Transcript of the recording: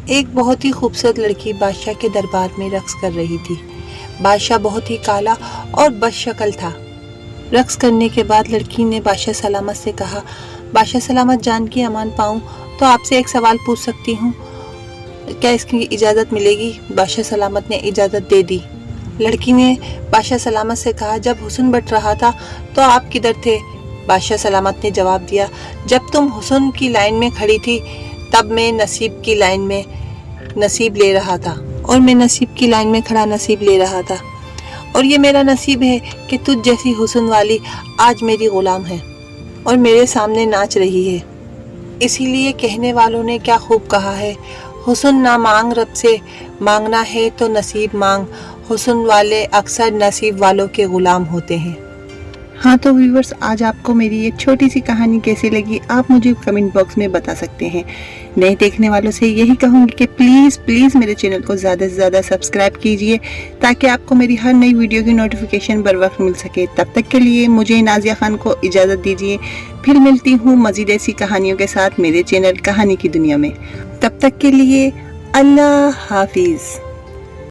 ایک بہت ہی خوبصورت لڑکی بادشاہ کے دربار میں رقص کر رہی تھی۔ بادشاہ بہت ہی کالا اور بد شکل تھا۔ رقص کرنے کے بعد لڑکی نے بادشاہ سلامت سے کہا، بادشاہ سلامت، جان کی امان پاؤں تو آپ سے ایک سوال پوچھ سکتی ہوں؟ کیا اس کی اجازت ملے گی؟ بادشاہ سلامت نے اجازت دے دی۔ لڑکی نے بادشاہ سلامت سے کہا، جب حسن بٹ رہا تھا تو آپ کدھر تھے؟ بادشاہ سلامت نے جواب دیا، جب تم حسن کی لائن میں کھڑی تھی تب میں نصیب کی لائن میں نصیب لے رہا تھا، اور میں نصیب کی لائن میں کھڑا نصیب لے رہا تھا، اور یہ میرا نصیب ہے کہ تجھ جیسی حسن والی آج میری غلام ہے اور میرے سامنے ناچ رہی ہے۔ اسی لیے کہنے والوں نے کیا خوب کہا ہے، حسن نہ مانگ رب سے، مانگنا ہے تو نصیب مانگ، حسن والے اکثر نصیب والوں کے غلام ہوتے ہیں۔ ہاں تو ویورز، آج آپ کو میری یہ چھوٹی سی کہانی کیسی لگی آپ مجھے کمنٹ باکس میں بتا سکتے ہیں۔ نئے دیکھنے والوں سے یہی کہوں گی کہ پلیز میرے چینل کو زیادہ سے زیادہ سبسکرائب کیجئے تاکہ آپ کو میری ہر نئی ویڈیو کی نوٹیفیکیشن بر وقت مل سکے۔ تب تک کے لیے مجھے نازیہ خان کو اجازت دیجیے، پھر ملتی ہوں مزید ایسی کہانیوں کے ساتھ میرے چینل کہانی کی دنیا میں۔ تب تک کے لیے اللہ حافظ۔